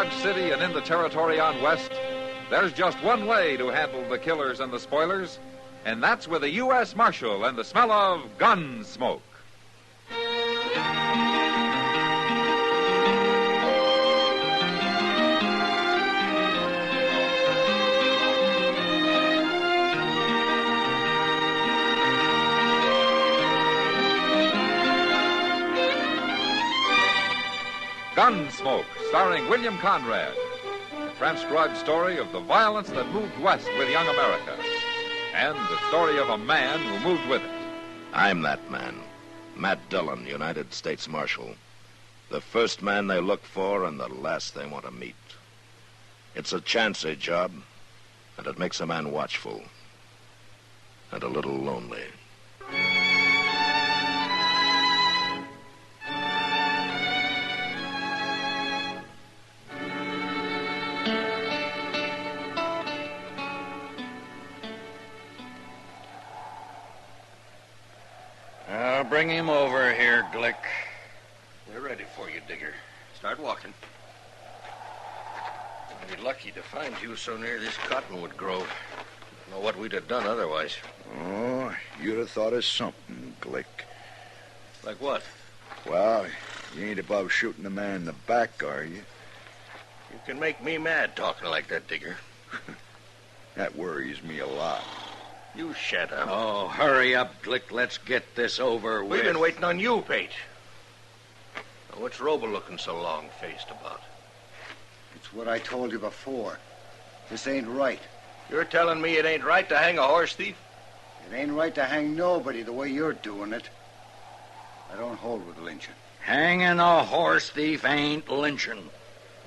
Dodge City and in the territory on west, there's just one way to handle the killers and the spoilers, and that's with a U.S. Marshal and the smell of Gunsmoke. Gunsmoke, starring William Conrad. A transcribed story of the violence that moved west with young America. And the story of a man who moved with it. I'm that man. Matt Dillon, United States Marshal. The first man they look for and the last they want to meet. It's a chancy job, and it makes a man watchful. And a little lonely. Bring him over here, Glick. We're ready for you, Digger. Start walking. We'd be lucky to find you so near this cottonwood grove. Don't know what we'd have done otherwise. Oh, you'd have thought of something, Glick. Like what? Well, you ain't above shooting a man in the back, are you? You can make me mad talking like that, Digger. That worries me a lot. You shut up. Oh, hurry up, Glick. Let's get this over with. We've been waiting on you, Pate. Now, what's Roble looking so long-faced about? It's what I told you before. This ain't right. You're telling me it ain't right to hang a horse thief? It ain't right to hang nobody the way you're doing it. I don't hold with lynching. Hanging a horse thief ain't lynching.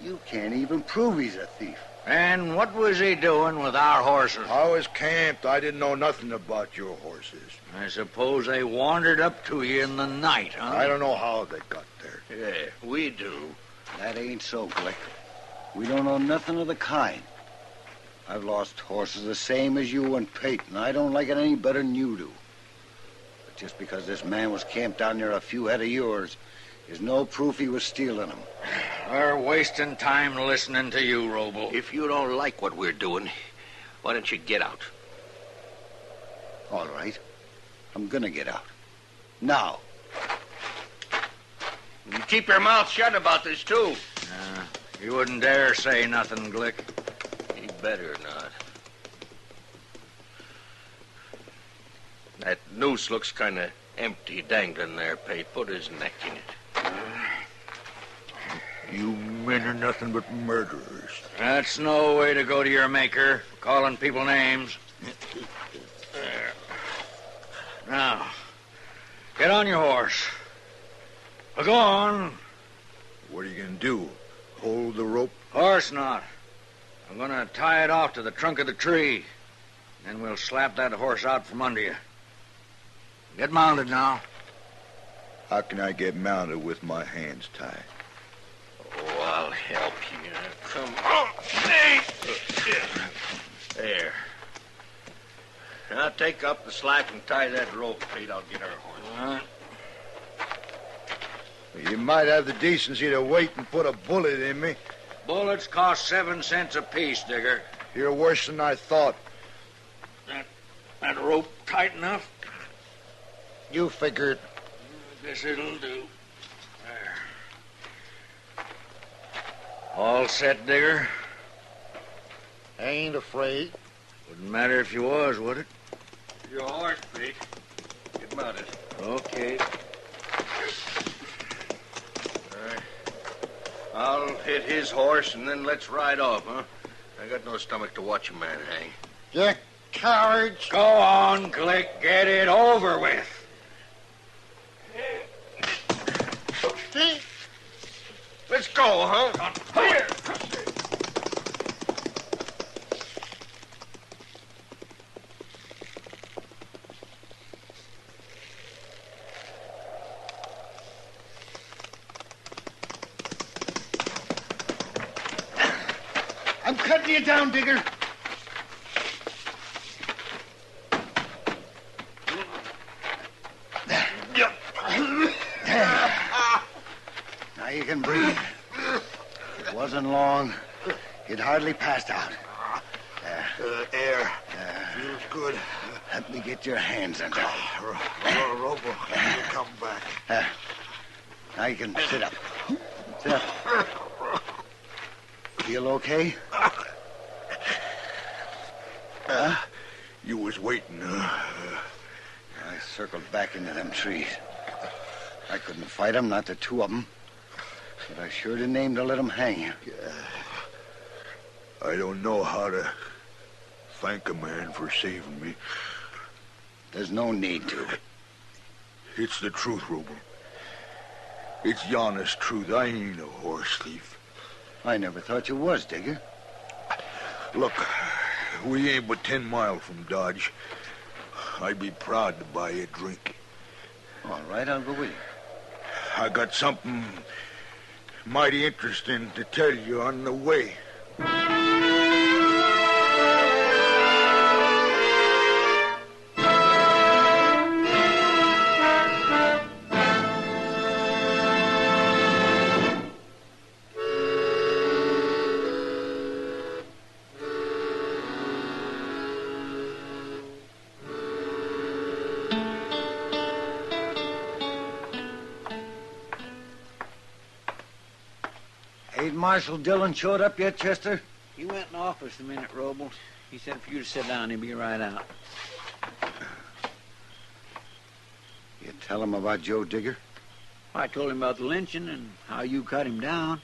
You can't even prove he's a thief. And what was he doing with our horses? I was camped. I didn't know nothing about your horses. I suppose they wandered up to you in the night, huh? I don't know how they got there. Yeah, we do. That ain't so, Glick. We don't know nothing of the kind. I've lost horses the same as you and Peyton. I don't like it any better than you do. But just because this man was camped down near a few head of yours is no proof he was stealing them. We're wasting time listening to you, Roble. If you don't like what we're doing, why don't you get out? All right. I'm gonna get out. Now. You keep your mouth shut about this, too. You wouldn't dare say nothing, Glick. You better not. That noose looks kind of empty dangling there, Pate. Put his neck in it. You men are nothing but murderers. That's no way to go to your maker, calling people names. There. Now, get on your horse. Go on. What are you going to do? Hold the rope? Course not. I'm going to tie it off to the trunk of the tree. Then we'll slap that horse out from under you. Get mounted now. How can I get mounted with my hands tied? Oh, I'll help you. Come on. Hey. There. Now take up the slack and tie that rope, Pete. I'll get our horse. You might have the decency to wait and put a bullet in me. Bullets cost 7 cents apiece, Digger. You're worse than I thought. That rope tight enough? You figured. I guess it'll do. There. All set, Digger? I ain't afraid. Wouldn't matter if you was, would it? Your horse, Pete. Get mounted. Okay. All right. I'll hit his horse, and then let's ride off, huh? I got no stomach to watch a man hang. You cowards. Go on, Glick. Get it over with. Let's go, huh? Here. I'm cutting you down, Digger. Now you can breathe. It wasn't long. He'd hardly passed out. Air. Feels good. Let me get your hands under him. Robo, you come back. Now you can sit up. Sit up. Feel okay? You was waiting, I circled back into them trees. I couldn't fight them, not the two of them. But I sure didn't aim to let them hang you. I don't know how to thank a man for saving me. There's no need to. It's the truth, Robo. It's the honest truth. I ain't a horse thief. I never thought you was, Digger. Look, we ain't but 10 miles from Dodge. I'd be proud to buy you a drink. All right, I'll go with you. I got something mighty interesting to tell you on the way. 'Ain't Marshal Dillon showed up yet, Chester? He went in office a minute, Robles. He said for you to sit down, he'll be right out. You tell him about Joe Digger? I told him about the lynching and how you cut him down.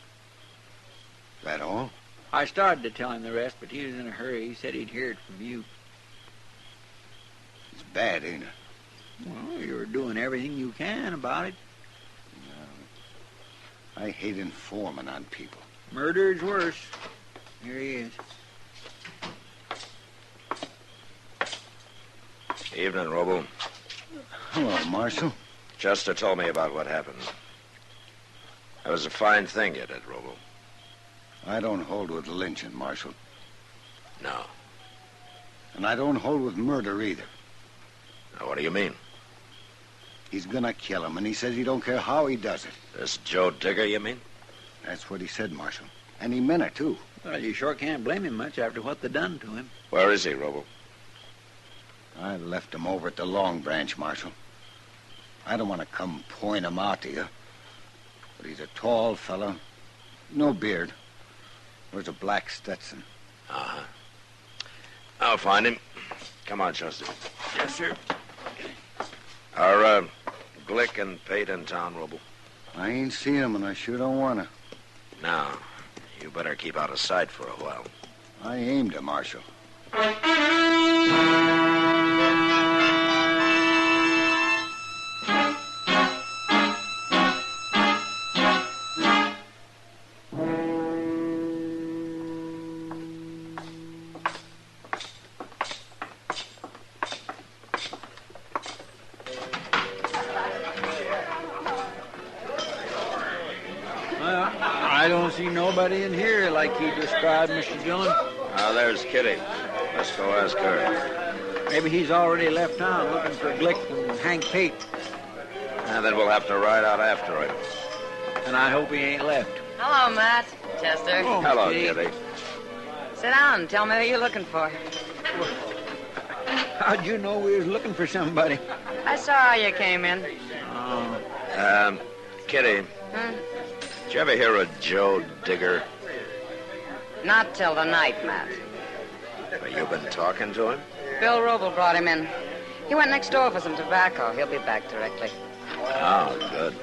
That all? I started to tell him the rest, but he was in a hurry. He said he'd hear it from you. It's bad, ain't it? Well, you're doing everything you can about it. I hate informing on people. Murder's worse. Here he is. Evening, Robo. Hello, Marshal. Chester told me about what happened. That was a fine thing you did, Robo. I don't hold with lynching, Marshal. No. And I don't hold with murder either. Now, what do you mean? He's gonna kill him, and he says he don't care how he does it. This Joe Digger, you mean? That's what he said, Marshal. And he meant it, too. Well, you sure can't blame him much after what they done to him. Where is he, Robo? I left him over at the Long Branch, Marshal. I don't want to come point him out to you. But he's a tall fellow, no beard. Wears a black Stetson. Uh-huh. I'll find him. Come on, Chester. Yes, sir. Are Glick and Pate in town, Robo? I ain't seen him, and I sure don't want to. Now, you better keep out of sight for a while. I aimed him, Marshal. I don't see nobody in here like he described, Mr. Dillon. Now, there's Kitty. Let's go ask her. Maybe he's already left town looking for Glick and Hank Pate. And then we'll have to ride out after him. And I hope he ain't left. Hello, Matt. Chester. Oh, Hello, Kitty. Kitty. Sit down and tell me who you're looking for. How'd you know we was looking for somebody? I saw how you came in. Oh, Kitty, Huh? did you ever hear of Joe Digger? Not till the night, Matt. Have you been talking to him? Bill Roble brought him in. He went next door for some tobacco. He'll be back directly. Oh, good.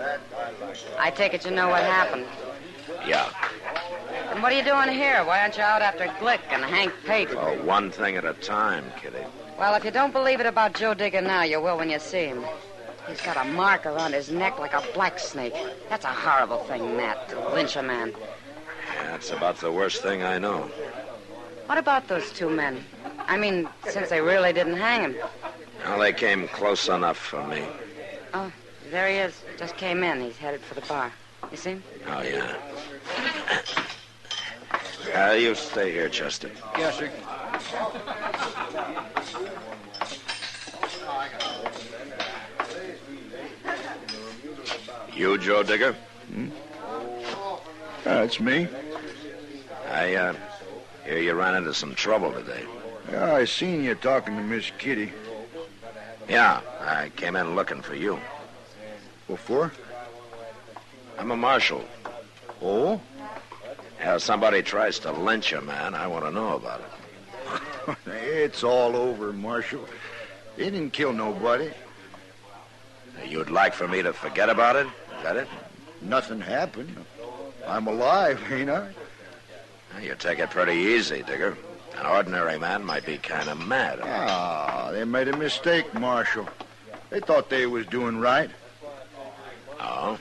I take it you know what happened. Yeah. And what are you doing here? Why aren't you out after Glick and Hank Pate? Well, one thing at a time, Kitty. Well, if you don't believe it about Joe Digger now, you will when you see him. He's got a mark around his neck like a black snake. That's a horrible thing, Matt, to lynch a man. That's about the worst thing I know. What about those two men? I mean, since they really didn't hang him. Well, they came close enough for me. Oh, there he is. Just came in. He's headed for the bar. You see him? Oh, yeah. You stay here, Chester. yes, sir. You, Joe Digger? That's me. I hear you ran into some trouble today. Yeah, I seen you talking to Miss Kitty. Yeah, I came in looking for you. What for? I'm a marshal. Oh? Yeah, somebody tries to lynch a man, I want to know about it. It's all over, Marshal. They didn't kill nobody. You'd like for me to forget about it? Is that it? Nothing happened. I'm alive, ain't I? You take it pretty easy, Digger. An ordinary man might be kind of mad. Ah, they made a mistake, Marshal. They thought they was doing right. Oh?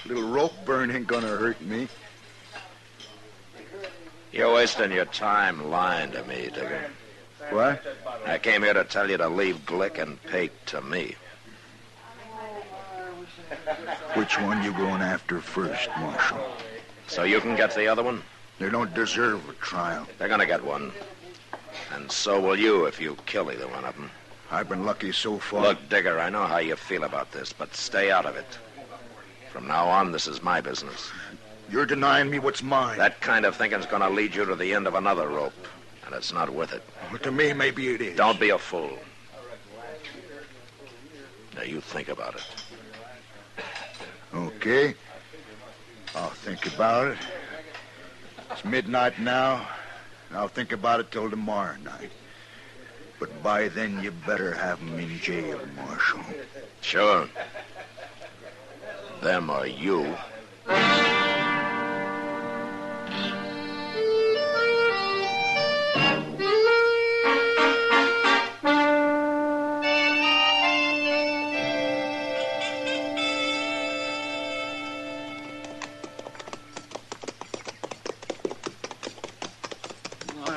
Little rope burn ain't gonna hurt me. You're wasting your time lying to me, Digger. What? I came here to tell you to leave Glick and Pate to me. Which one you going after first, Marshal? So you can get the other one? They don't deserve a trial. They're gonna get one. And so will you if you kill either one of them. I've been lucky so far. Look, Digger, I know how you feel about this, but stay out of it. From now on, this is my business. You're denying me what's mine. That kind of thinking's gonna lead you to the end of another rope, and it's not worth it. But to me, maybe it is. Don't be a fool. Now, you think about it. Okay. I'll think about it. It's midnight now, and I'll think about it till tomorrow night. But by then, you better have them in jail, Marshal. Sure. Them or you.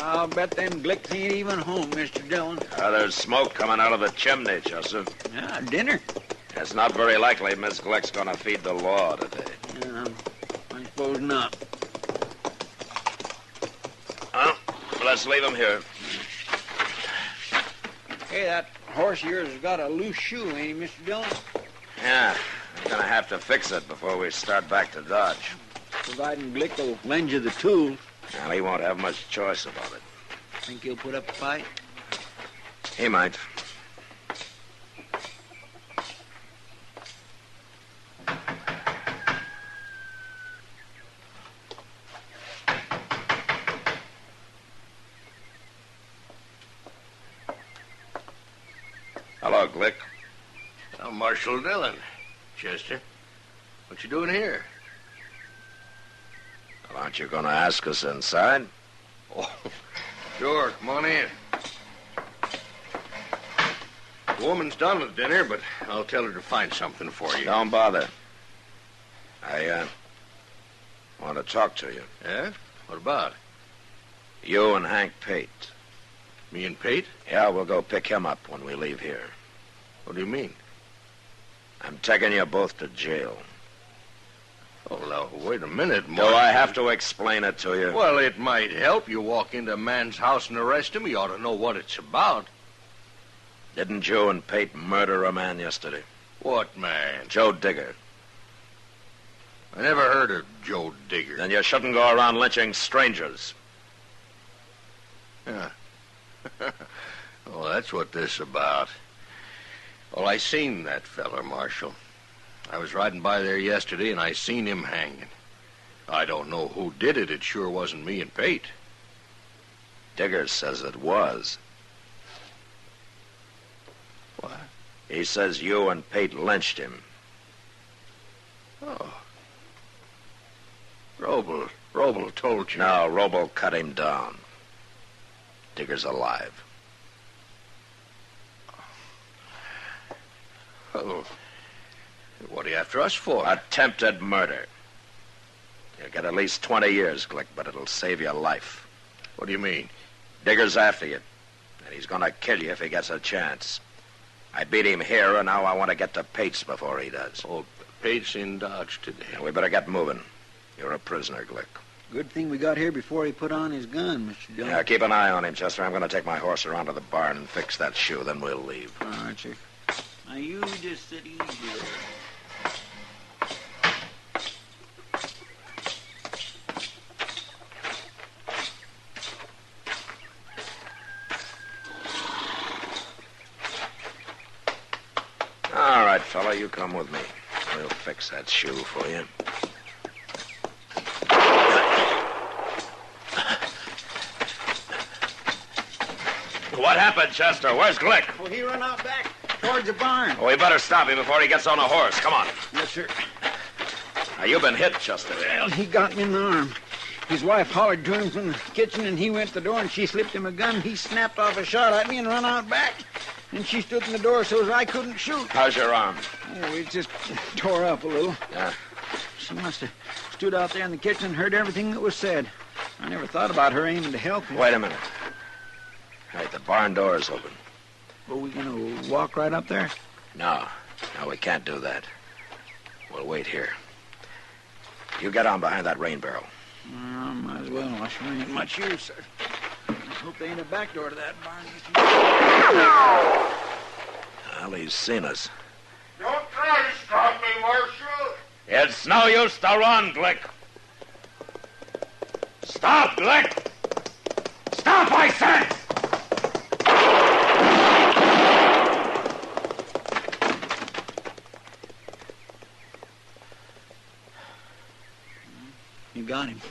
I'll bet them Glicks ain't even home, Mr. Dillon. There's smoke coming out of the chimney, Joseph. Yeah, dinner. It's not very likely Miss Glick's gonna feed the law today. Yeah, I suppose not. Well, let's leave him here. Hey, that horse of yours has got a loose shoe, ain't he, Mr. Dillon? Yeah, we're gonna have to fix it before we start back to Dodge. Providing Glick will lend you the tools. Well, he won't have much choice about it. Think he'll put up a fight? He might. Hello, Glick. Well, Marshal Dillon. Chester, what you doing here? Well, aren't you going to ask us inside? Oh, sure. Come on in. The woman's done with dinner, but I'll tell her to find something for you. Don't bother. I want to talk to you. Yeah? What about? You and Hank Pate. Me and Pate? Yeah, we'll go pick him up when we leave here. What do you mean? I'm taking you both to jail. Oh, now, wait a minute, Do I have to explain it to you? Well, it might help. You walk into a man's house and arrest him. You ought to know what it's about. Didn't you and Pate murder a man yesterday? What man? Joe Digger. I never heard of Joe Digger. Then you shouldn't go around lynching strangers. Yeah. Oh, that's what this is about. Well, I seen that feller, Marshal. I was riding by there yesterday, and I seen him hanging. I don't know who did it. It sure wasn't me and Pate. Digger says it was. What? He says you and Pate lynched him. Oh. Roble told you. No, Roble cut him down. Digger's alive. Oh. What are you after us for? Attempted murder. You'll get at least 20 years, Glick, but it'll save your life. What do you mean? Digger's after you, and he's gonna kill you if he gets a chance. I beat him here, and now I want to get to Pate's before he does. Oh, Pate's in Dodge today. And we better get moving. You're a prisoner, Glick. Good thing we got here before he put on his gun, Mr. Dillon. Yeah, keep an eye on him, Chester. I'm going to take my horse around to the barn and fix that shoe, then we'll leave. All right, sir. Now, you just sit easy there. fella, you come with me. We'll fix that shoe for you. What happened, Chester? Where's Glick? Well, he run out back towards the barn. Oh, we better stop him before he gets on a horse. Come on. Yes, sir. Now, you've been hit, Chester. Well, he got me in the arm. His wife hollered to him from the kitchen, and he went to the door, and she slipped him a gun. He snapped off a shot at me and run out back. And she stood in the door so as I couldn't shoot. How's your arm? Oh, it just tore up a little. Yeah. She must have stood out there in the kitchen and heard everything that was said. I never thought about her aiming to help him. Wait a minute. Right, the barn door is open. Are we going to walk right up there? No, we can't do that. We'll wait here. You get on behind that rain barrel. Might as well. I sure ain't much use, sir. I hope there ain't a back door to that barn. Well, he's seen us. Don't try to stop me, Marshal. It's no use to run, Glick. Stop, Glick! Stop, I said! You got him.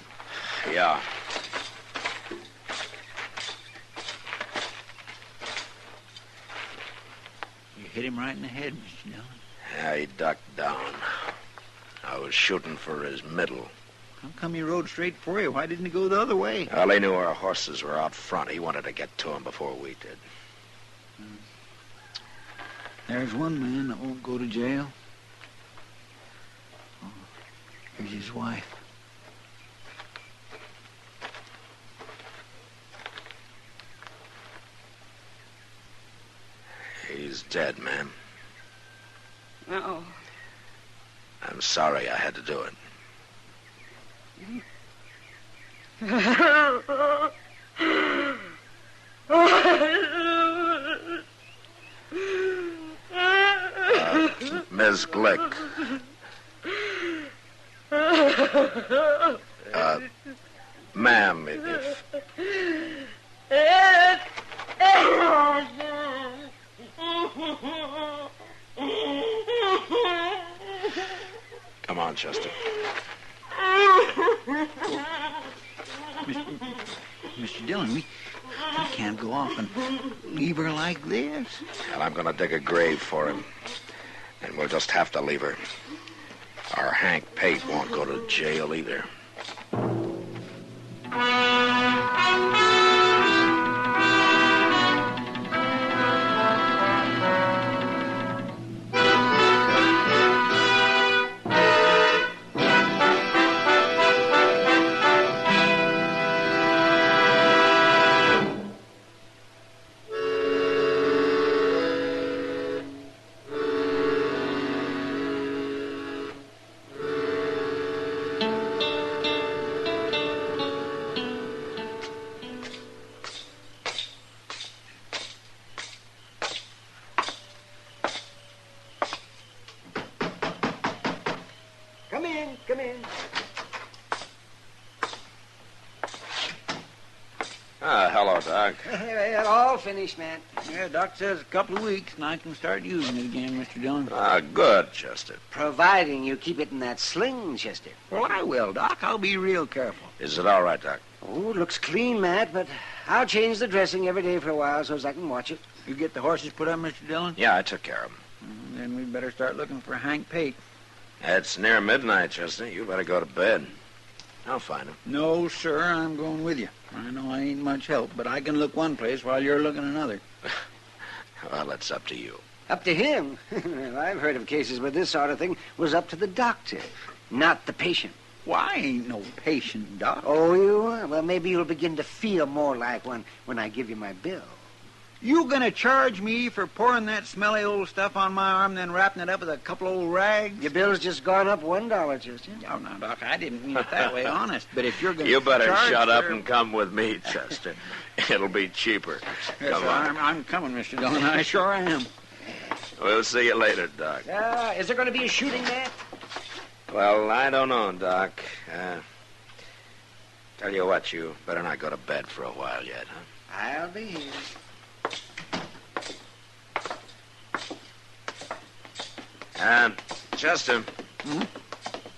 Yeah. You hit him right in the head, Mr. Dillon. Yeah, he ducked down. I was shooting for his middle. How come he rode straight for you? Why didn't he go the other way? Well, he knew our horses were out front. He wanted to get to him before we did. There's one man that won't go to jail. Oh, here's his wife. He's dead, ma'am. No. I'm sorry I had to do it. Ms. Glick. Ma'am, if... Come on, Chester. Mr. Dillon, we can't go off and leave her like this. And I'm going to dig a grave for him. And we'll just have to leave her. Our Hank Pate won't go to jail either. Come in. Hello, Doc. All finished, man. Yeah, Doc says a couple of weeks and I can start using it again, Mr. Dillon. Good, Chester. Providing you keep it in that sling, Chester. Well, I will, Doc. I'll be real careful. Is it all right, Doc? Oh, it looks clean, Matt, but I'll change the dressing every day for a while so as I can watch it. You get the horses put up, Mr. Dillon? Yeah, I took care of them. Then we'd better start looking for Hank Pate. It's near midnight, Chester. You better go to bed. I'll find him. No, sir, I'm going with you. I know I ain't much help, but I can look one place while you're looking another. Well, it's up to you. Up to him? Well, I've heard of cases where this sort of thing was up to the doctor, not the patient. Well, I ain't no patient, Doc. Oh, you are? Well, maybe you'll begin to feel more like one when I give you my bill. You gonna charge me for pouring that smelly old stuff on my arm, then wrapping it up with a couple old rags? Your bill's just gone up $1, Chester. Oh, no, Doc, I didn't mean it that way, honest. But if you're gonna You better charge shut up for... and come with me, Chester. It'll be cheaper. Yes, Come sir, on. I'm coming, Mr. Dillon. I sure am. We'll see you later, Doc. Is there going to be a shooting match? Well, I don't know, Doc. Tell you what, you better not go to bed for a while yet, huh? I'll be here. Chester.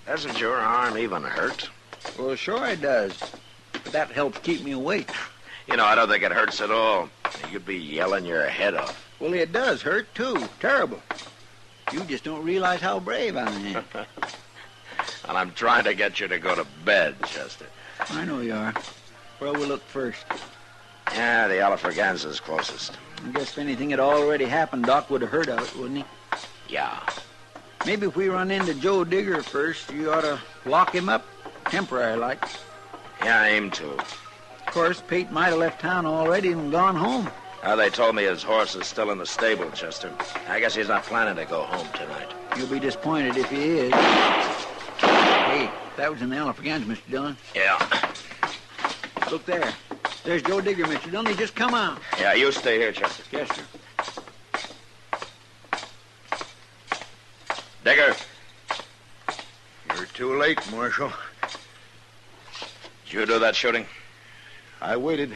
Doesn't your arm even hurt? Well, sure it does. But that helps keep me awake. You know, I don't think it hurts at all. You'd be yelling your head off. Well, it does hurt, too. Terrible. You just don't realize how brave I am. And I'm trying to get you to go to bed, Chester. I know you are. Where will we look first? Yeah, the Alafraganza's closest. I guess if anything had already happened, Doc would have heard of it, wouldn't he? Yeah. Maybe if we run into Joe Digger first, you ought to lock him up, temporary like. Yeah, I aim to. Of course, Pete might have left town already and gone home. They told me his horse is still in the stable, Chester. I guess he's not planning to go home tonight. You'll be disappointed if he is. Hey, that was in the Alafraganza, Mr. Dillon. Yeah. Look there. There's Joe Digger, Mr. Dillon. He just come out. Yeah, you stay here, Chester. Yes, sir. Digger. You're too late, Marshal. Did you do that shooting? I waited.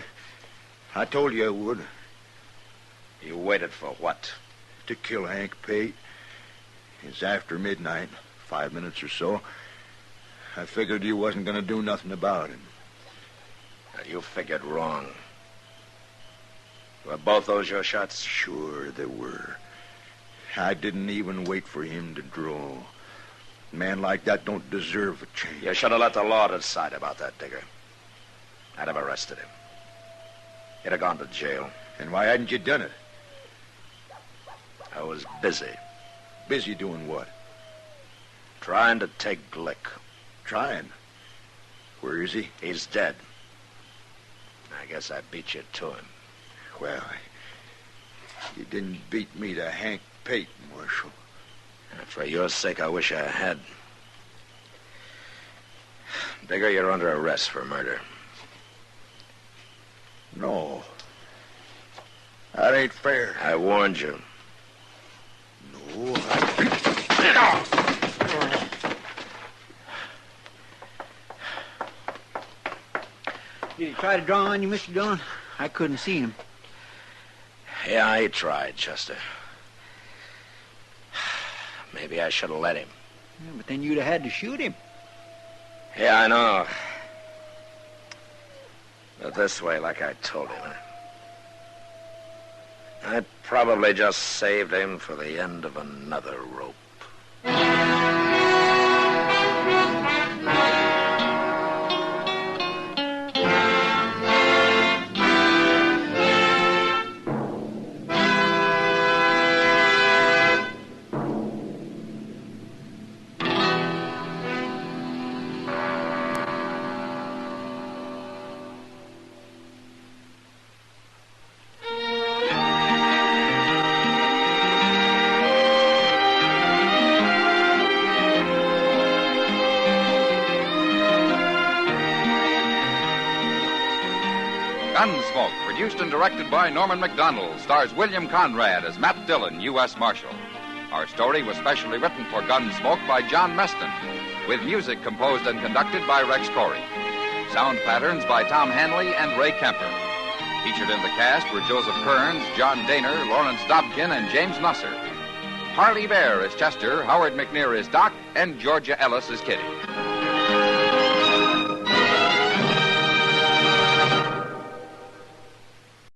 I told you I would. You waited for what? To kill Hank Pate. It's after midnight, 5 minutes or so. I figured you wasn't going to do nothing about him. You figured wrong. Were both those your shots? Sure they were. I didn't even wait for him to draw. A man like that don't deserve a chance. You should have let the law decide about that, Digger. I'd have arrested him. He'd have gone to jail. And why hadn't you done it? I was busy. Busy doing what? Trying to take Glick. Trying? Where is he? He's dead. I guess I beat you to him. Well, you didn't beat me to Hank Pate, Marshal. For your sake, I wish I had. Digger, you're under arrest for murder. No. That ain't fair. I warned you. No, Did he try to draw on you, Mr. Dillon? I couldn't see him. Yeah, he tried, Chester. Maybe I should have let him. Yeah, but then you'd have had to shoot him. Yeah, I know. But this way, like I told him, I probably just saved him for the end of another rope. Gunsmoke, produced and directed by Norman Macdonald, stars William Conrad as Matt Dillon, U.S. Marshal. Our story was specially written for Gunsmoke by John Meston, with music composed and conducted by Rex Corey. Sound patterns by Tom Hanley and Ray Kemper. Featured in the cast were Joseph Kearns, John Daner, Lawrence Dobkin, and James Nusser. Harley Bear is Chester, Howard McNear is Doc, and Georgia Ellis is Kitty.